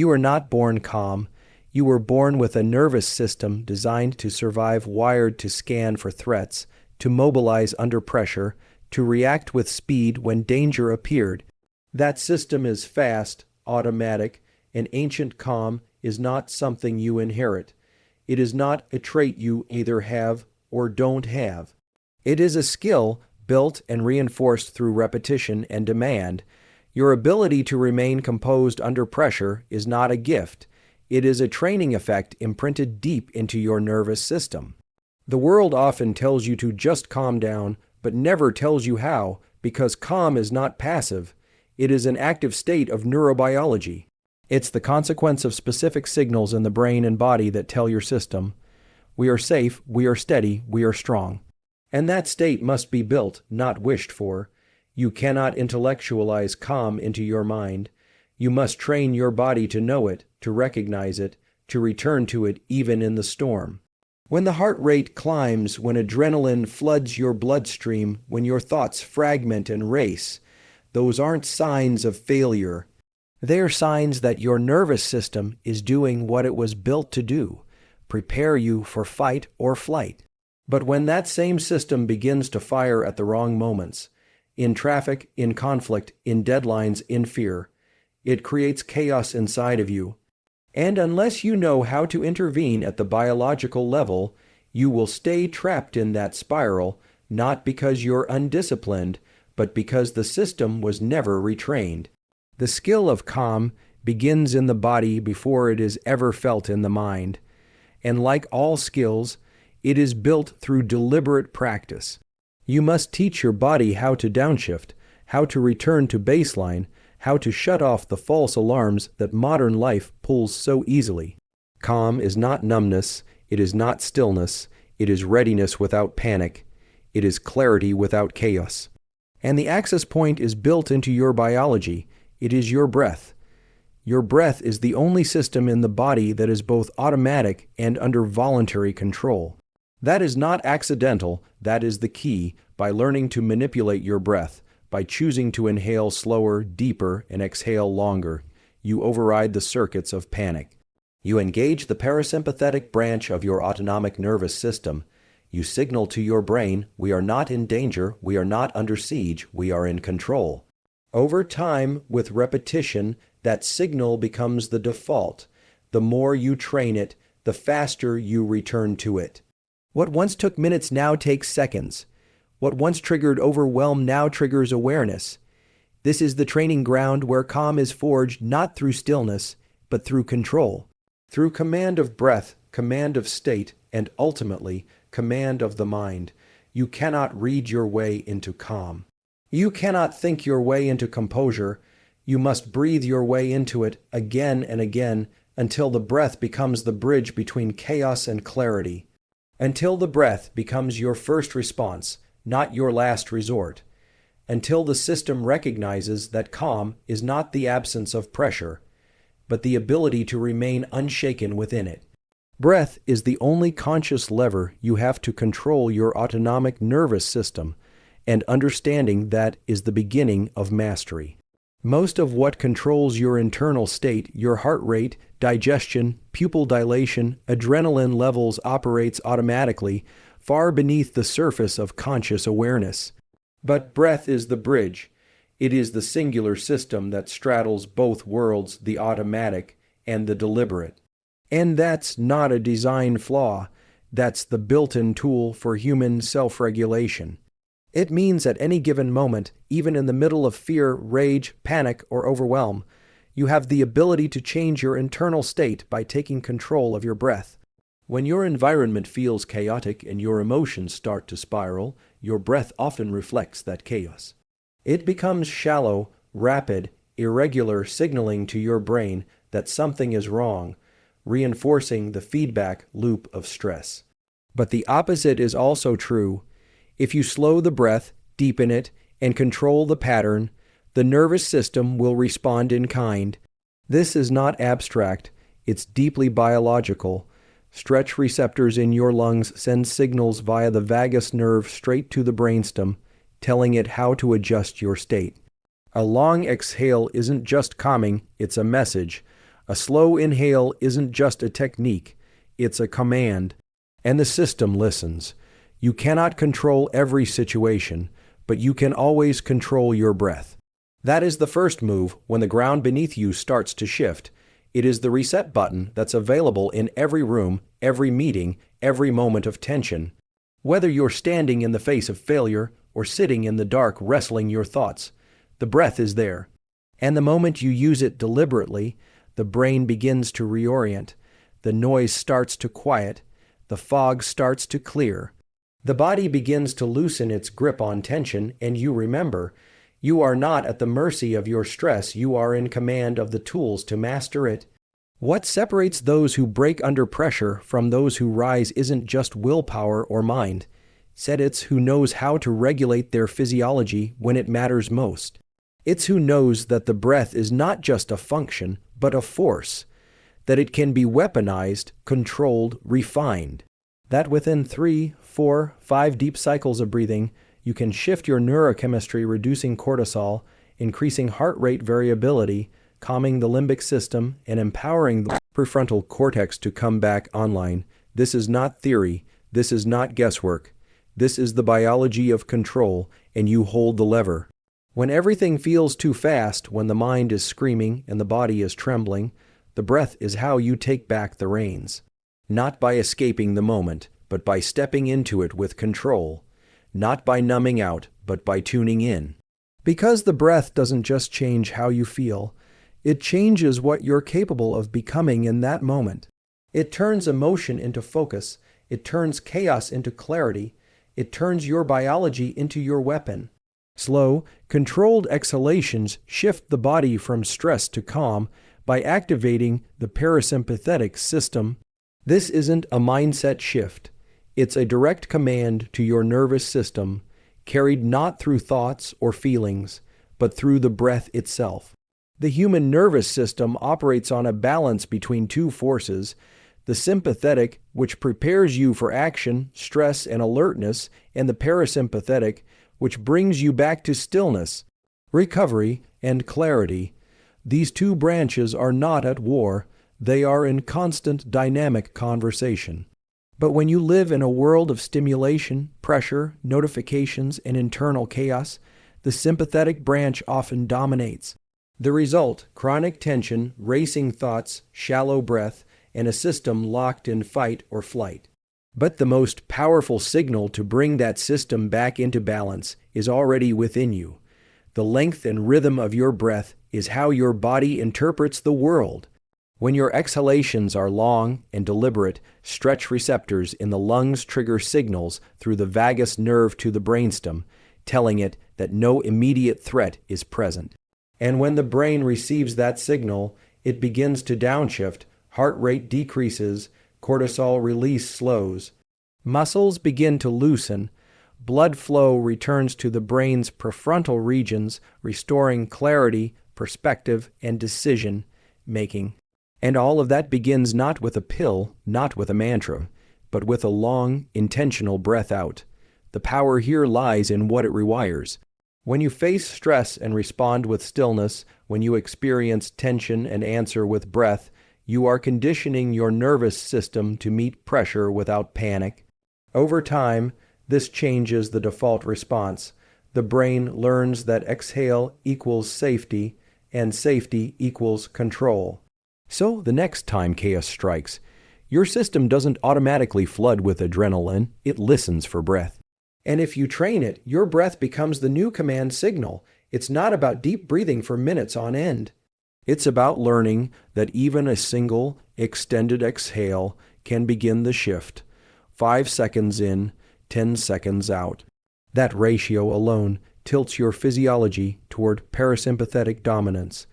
You are not born calm. You were born with a nervous system designed to survive, wired to scan for threats, to mobilize under pressure, to react with speed when danger appeared. That system is fast, automatic, and ancient calm is not something you inherit. It is not a trait you either have or don't have. It is a skill built and reinforced through repetition and demand. Your ability to remain composed under pressure is not a gift. It is a training effect imprinted deep into your nervous system. The world often tells you to just calm down, but never tells you how, because calm is not passive. It is an active state of neurobiology. It's the consequence of specific signals in the brain and body that tell your system, we are safe, we are steady, we are strong. And that state must be built, not wished for. You cannot intellectualize calm into your mind. You must train your body to know it, to recognize it, to return to it even in the storm. When the heart rate climbs, when adrenaline floods your bloodstream, when your thoughts fragment and race, those aren't signs of failure. They are signs that your nervous system is doing what it was built to do, prepare you for fight or flight. But when that same system begins to fire at the wrong moments, in traffic, in conflict, in deadlines, in fear, it creates chaos inside of you. And unless you know how to intervene at the biological level, you will stay trapped in that spiral, not because you're undisciplined, but because the system was never retrained. The skill of calm begins in the body before it is ever felt in the mind. And like all skills, it is built through deliberate practice. You must teach your body how to downshift, how to return to baseline, how to shut off the false alarms that modern life pulls so easily. Calm is not numbness, it is not stillness, it is readiness without panic, it is clarity without chaos. And the access point is built into your biology. It is your breath. Your breath is the only system in the body that is both automatic and under voluntary control. That is not accidental, that is the key. By learning to manipulate your breath, by choosing to inhale slower, deeper, and exhale longer, you override the circuits of panic. You engage the parasympathetic branch of your autonomic nervous system. You signal to your brain, we are not in danger, we are not under siege, we are in control. Over time, with repetition, that signal becomes the default. The more you train it, the faster you return to it. What once took minutes now takes seconds. What once triggered overwhelm now triggers awareness. This is the training ground where calm is forged not through stillness, but through control. Through command of breath, command of state, and ultimately, command of the mind. You cannot read your way into calm. You cannot think your way into composure. You must breathe your way into it again and again until the breath becomes the bridge between chaos and clarity. Until the breath becomes your first response, not your last resort. Until the system recognizes that calm is not the absence of pressure, but the ability to remain unshaken within it. Breath is the only conscious lever you have to control your autonomic nervous system, and understanding that is the beginning of mastery. Most of what controls your internal state, your heart rate, digestion, pupil dilation, adrenaline levels operates automatically, far beneath the surface of conscious awareness. But breath is the bridge. It is the singular system that straddles both worlds, the automatic and the deliberate. And that's not a design flaw. That's the built-in tool for human self-regulation. It means at any given moment, even in the middle of fear, rage, panic, or overwhelm, you have the ability to change your internal state by taking control of your breath. When your environment feels chaotic and your emotions start to spiral, your breath often reflects that chaos. It becomes shallow, rapid, irregular, signaling to your brain that something is wrong, reinforcing the feedback loop of stress. But the opposite is also true. If you slow the breath, deepen it, and control the pattern, the nervous system will respond in kind. This is not abstract, it's deeply biological. Stretch receptors in your lungs send signals via the vagus nerve straight to the brainstem, telling it how to adjust your state. A long exhale isn't just calming, it's a message A slow inhale isn't just a technique, it's a command, and the system listens. You cannot control every situation, but you can always control your breath. That is the first move when the ground beneath you starts to shift. It is the reset button that's available in every room, every meeting, every moment of tension. Whether you're standing in the face of failure or sitting in the dark wrestling your thoughts, the breath is there. And the moment you use it deliberately, the brain begins to reorient. The noise starts to quiet. The fog starts to clear. The body begins to loosen its grip on tension, and you remember, you are not at the mercy of your stress, you are in command of the tools to master it. What separates those who break under pressure from those who rise isn't just willpower or mind. It's who knows how to regulate their physiology when it matters most. It's who knows that the breath is not just a function, but a force, that it can be weaponized, controlled, refined. That within 3, 4, 5 deep cycles of breathing, you can shift your neurochemistry, reducing cortisol, increasing heart rate variability, calming the limbic system, and empowering the prefrontal cortex to come back online. This is not theory. This is not guesswork. This is the biology of control, and you hold the lever. When everything feels too fast, when the mind is screaming and the body is trembling, the breath is how you take back the reins. Not by escaping the moment, but by stepping into it with control. Not by numbing out, but by tuning in. Because the breath doesn't just change how you feel, it changes what you're capable of becoming in that moment. It turns emotion into focus. It turns chaos into clarity. It turns your biology into your weapon. Slow, controlled exhalations shift the body from stress to calm by activating the parasympathetic system. This isn't a mindset shift. It's a direct command to your nervous system, carried not through thoughts or feelings, but through the breath itself. The human nervous system operates on a balance between two forces: the sympathetic, which prepares you for action, stress, and alertness, and the parasympathetic, which brings you back to stillness, recovery, and clarity. These two branches are not at war. They are in constant dynamic conversation. But when you live in a world of stimulation, pressure, notifications, and internal chaos, the sympathetic branch often dominates. The result: chronic tension, racing thoughts, shallow breath, and a system locked in fight or flight. But the most powerful signal to bring that system back into balance is already within you. The length and rhythm of your breath is how your body interprets the world. When your exhalations are long and deliberate, stretch receptors in the lungs trigger signals through the vagus nerve to the brainstem, telling it that no immediate threat is present. And when the brain receives that signal, it begins to downshift, heart rate decreases, cortisol release slows. Muscles begin to loosen. Blood flow returns to the brain's prefrontal regions, restoring clarity, perspective, and decision-making. And all of that begins not with a pill, not with a mantra, but with a long, intentional breath out. The power here lies in what it rewires. When you face stress and respond with stillness, when you experience tension and answer with breath, you are conditioning your nervous system to meet pressure without panic. Over time, this changes the default response. The brain learns that exhale equals safety, and safety equals control. So the next time chaos strikes, your system doesn't automatically flood with adrenaline, it listens for breath. And if you train it, your breath becomes the new command signal. It's not about deep breathing for minutes on end. It's about learning that even a single, extended exhale can begin the shift. 5 seconds in, 10 seconds out. That ratio alone tilts your physiology toward parasympathetic dominance.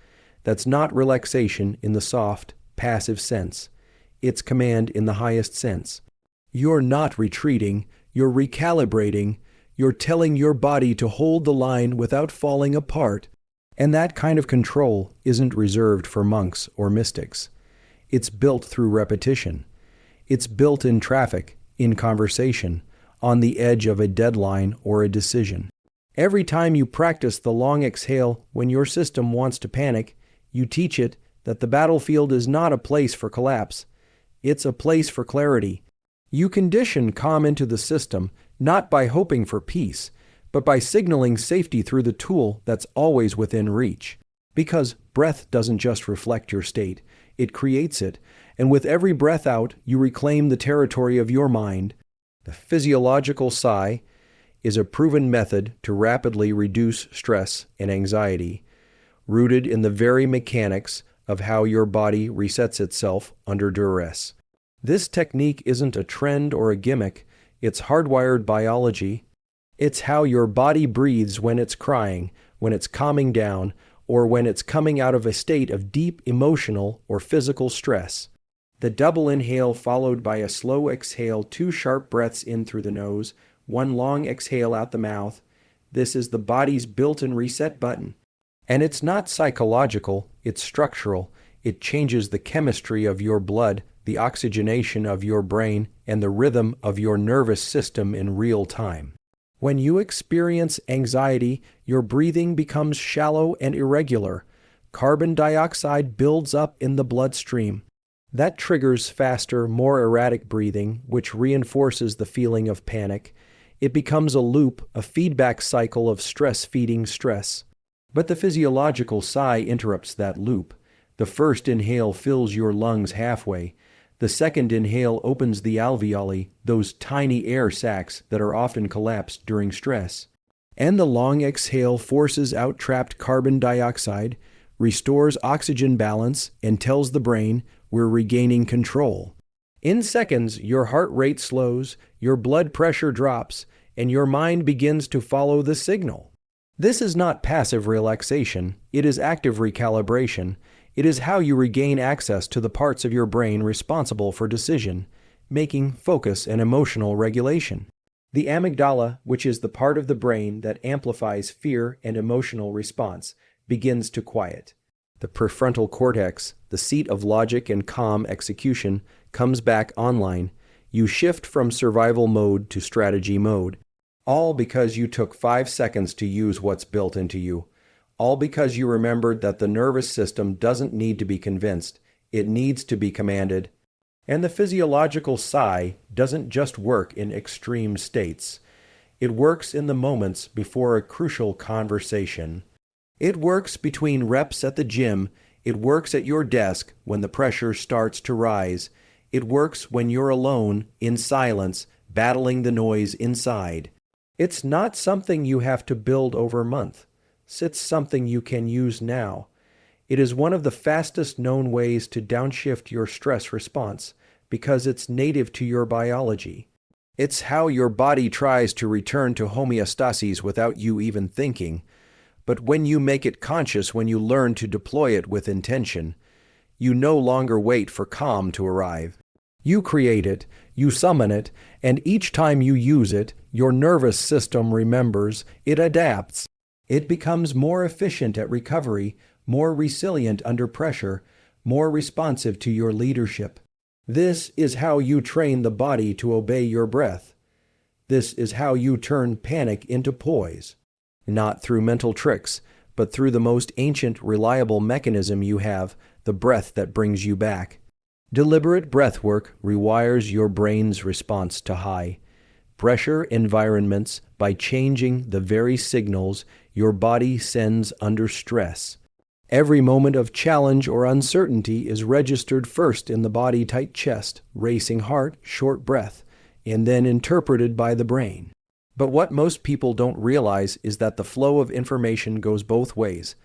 That's not relaxation in the soft, passive sense. It's command in the highest sense. You're not retreating, you're recalibrating. You're telling your body to hold the line without falling apart. And that kind of control isn't reserved for monks or mystics. It's built through repetition. It's built in traffic, in conversation, on the edge of a deadline or a decision. Every time you practice the long exhale when your system wants to panic, you teach it that the battlefield is not a place for collapse. It's a place for clarity. You condition calm into the system, not by hoping for peace, but by signaling safety through the tool that's always within reach. Because breath doesn't just reflect your state, it creates it, and with every breath out, you reclaim the territory of your mind. The physiological sigh is a proven method to rapidly reduce stress and anxiety, rooted in the very mechanics of how your body resets itself under duress. This technique isn't a trend or a gimmick, it's hardwired biology. It's how your body breathes when it's crying, when it's calming down, or when it's coming out of a state of deep emotional or physical stress. The double inhale followed by a slow exhale, 2 sharp breaths in through the nose, 1 long exhale out the mouth. This is the body's built-in reset button. And it's not psychological, it's structural. It changes the chemistry of your blood, the oxygenation of your brain, and the rhythm of your nervous system in real time. When you experience anxiety, your breathing becomes shallow and irregular. Carbon dioxide builds up in the bloodstream. That triggers faster, more erratic breathing, which reinforces the feeling of panic. It becomes a loop, a feedback cycle of stress feeding stress. But the physiological sigh interrupts that loop. The first inhale fills your lungs halfway. The second inhale opens the alveoli, those tiny air sacs that are often collapsed during stress. And the long exhale forces out trapped carbon dioxide, restores oxygen balance, and tells the brain we're regaining control. In seconds, your heart rate slows, your blood pressure drops, and your mind begins to follow the signal. This is not passive relaxation, it is active recalibration. It is how you regain access to the parts of your brain responsible for decision making, focus, and emotional regulation. The amygdala, which is the part of the brain that amplifies fear and emotional response, begins to quiet. The prefrontal cortex, the seat of logic and calm execution, comes back online. You shift from survival mode to strategy mode. All because you took 5 seconds to use what's built into you. All because you remembered that the nervous system doesn't need to be convinced, it needs to be commanded. And the physiological sigh doesn't just work in extreme states. It works in the moments before a crucial conversation. It works between reps at the gym. It works at your desk when the pressure starts to rise. It works when you're alone, in silence, battling the noise inside. It's not something you have to build over a month. It's something you can use now. It is one of the fastest known ways to downshift your stress response because it's native to your biology. It's how your body tries to return to homeostasis without you even thinking. But when you make it conscious, when you learn to deploy it with intention, you no longer wait for calm to arrive. You create it, you summon it, and each time you use it, your nervous system remembers, it adapts. It becomes more efficient at recovery, more resilient under pressure, more responsive to your leadership. This is how you train the body to obey your breath. This is how you turn panic into poise. Not through mental tricks, but through the most ancient, reliable mechanism you have, the breath that brings you back. Deliberate breathwork rewires your brain's response to high pressure environments by changing the very signals your body sends under stress. Every moment of challenge or uncertainty is registered first in the body, tight chest, racing heart, short breath, and then interpreted by the brain. But what most people don't realize is that the flow of information goes both ways.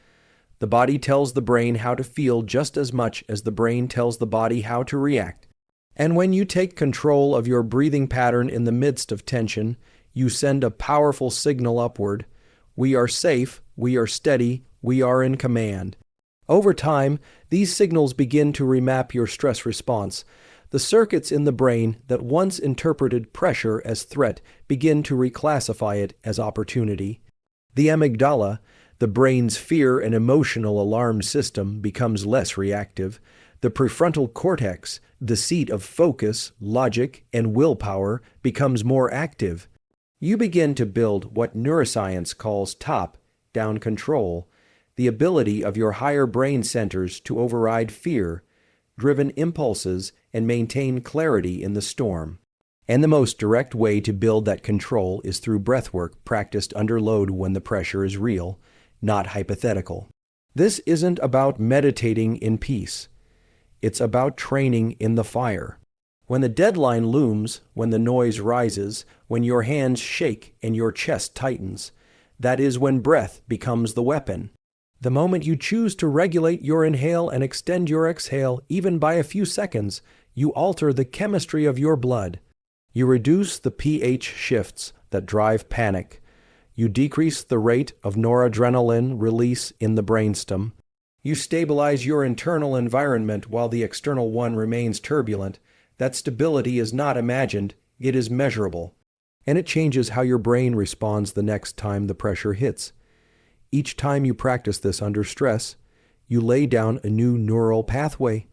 The body tells the brain how to feel just as much as the brain tells the body how to react. And when you take control of your breathing pattern in the midst of tension, you send a powerful signal upward. We are safe, we are steady, we are in command. Over time, these signals begin to remap your stress response. The circuits in the brain that once interpreted pressure as threat begin to reclassify it as opportunity. The amygdala, the brain's fear and emotional alarm system, becomes less reactive. The prefrontal cortex, the seat of focus, logic, and willpower, becomes more active. You begin to build what neuroscience calls top-down control. the ability of your higher brain centers to override fear-driven impulses and maintain clarity in the storm. And the most direct way to build that control is through breathwork practiced under load when the pressure is real, not hypothetical. This isn't about meditating in peace. It's about training in the fire. When the deadline looms, when the noise rises, when your hands shake and your chest tightens, that is when breath becomes the weapon. The moment you choose to regulate your inhale and extend your exhale, even by a few seconds, you alter the chemistry of your blood. You reduce the pH shifts that drive panic. You decrease the rate of noradrenaline release in the brainstem. You stabilize your internal environment while the external one remains turbulent. That stability is not imagined, it is measurable. And it changes how your brain responds the next time the pressure hits. Each time you practice this under stress, you lay down a new neural pathway.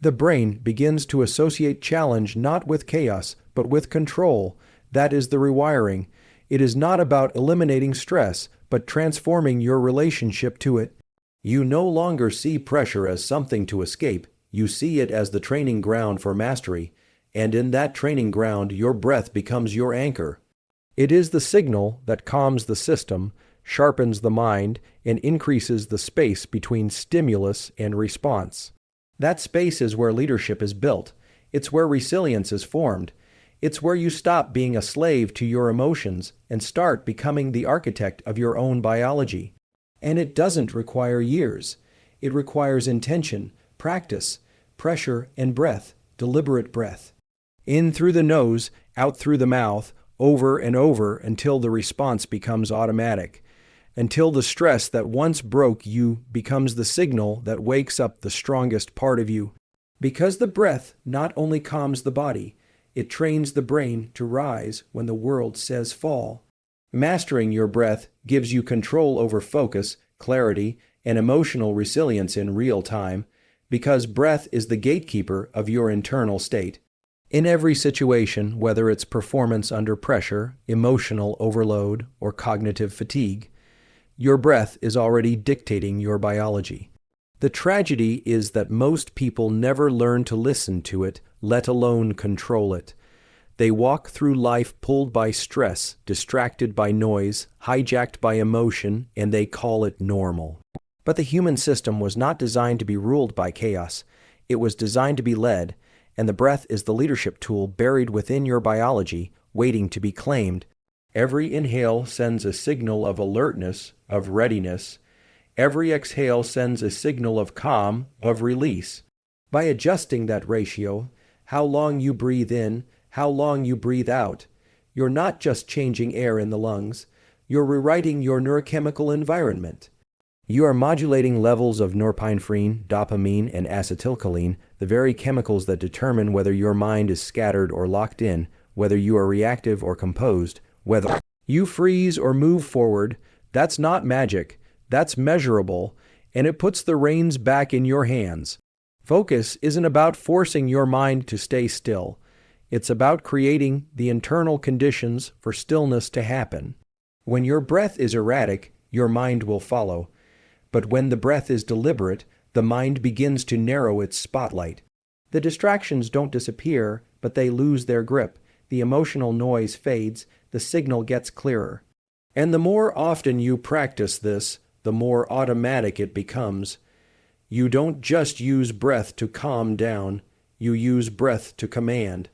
The brain begins to associate challenge not with chaos, but with control. That is the rewiring. It is not about eliminating stress, but transforming your relationship to it. You no longer see pressure as something to escape. You see it as the training ground for mastery, and in that training ground, your breath becomes your anchor. It is the signal that calms the system, sharpens the mind, and increases the space between stimulus and response. That space is where leadership is built. It's where resilience is formed. It's where you stop being a slave to your emotions and start becoming the architect of your own biology. And it doesn't require years. It requires intention, practice, pressure, and breath, deliberate breath. In through the nose, out through the mouth, over and over until the response becomes automatic. Until the stress that once broke you becomes the signal that wakes up the strongest part of you. Because the breath not only calms the body, it trains the brain to rise when the world says fall. Mastering your breath gives you control over focus, clarity, and emotional resilience in real time, because breath is the gatekeeper of your internal state. In every situation, whether it's performance under pressure, emotional overload, or cognitive fatigue, your breath is already dictating your biology. The tragedy is that most people never learn to listen to it, let alone control it. They walk through life pulled by stress, distracted by noise, hijacked by emotion, and they call it normal. But the human system was not designed to be ruled by chaos. It was designed to be led, and the breath is the leadership tool buried within your biology, waiting to be claimed. Every inhale sends a signal of alertness, of readiness. Every exhale sends a signal of calm, of release. By adjusting that ratio, how long you breathe in, how long you breathe out, you're not just changing air in the lungs, you're rewriting your neurochemical environment. You are modulating levels of norepinephrine, dopamine, and acetylcholine, the very chemicals that determine whether your mind is scattered or locked in, whether you are reactive or composed, whether you freeze or move forward. That's not magic. That's measurable, and it puts the reins back in your hands. Focus isn't about forcing your mind to stay still. It's about creating the internal conditions for stillness to happen. When your breath is erratic, your mind will follow. But when the breath is deliberate, the mind begins to narrow its spotlight. The distractions don't disappear, but they lose their grip. The emotional noise fades, the signal gets clearer. And the more often you practice this, the more automatic it becomes. You don't just use breath to calm down, you use breath to command.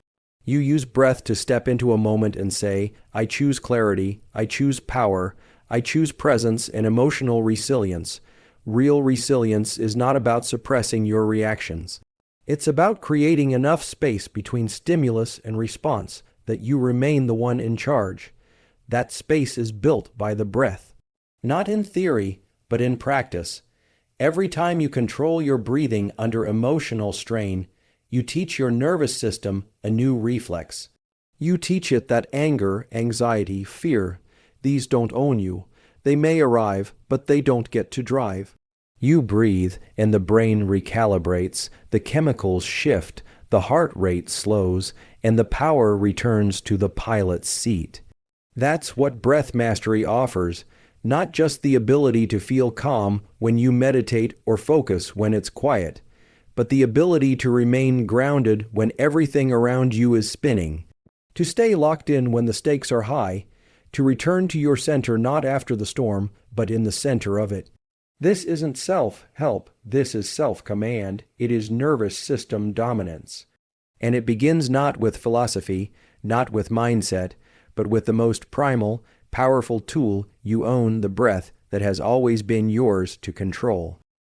You use breath to step into a moment and say, I choose clarity, I choose power, I choose presence and emotional resilience. Real resilience is not about suppressing your reactions. It's about creating enough space between stimulus and response that you remain the one in charge. That space is built by the breath. Not in theory, but in practice. Every time you control your breathing under emotional strain, you teach your nervous system a new reflex. You teach it that anger, anxiety, fear, these don't own you. They may arrive, but they don't get to drive. You breathe, and the brain recalibrates, the chemicals shift, the heart rate slows, and the power returns to the pilot's seat. That's what breath mastery offers. Not just the ability to feel calm when you meditate or focus when it's quiet, but the ability to remain grounded when everything around you is spinning, to stay locked in when the stakes are high, to return to your center not after the storm, but in the center of it. This isn't self-help, this is self-command, it is nervous system dominance. And it begins not with philosophy, not with mindset, but with the most primal, powerful tool you own, the breath that has always been yours to control.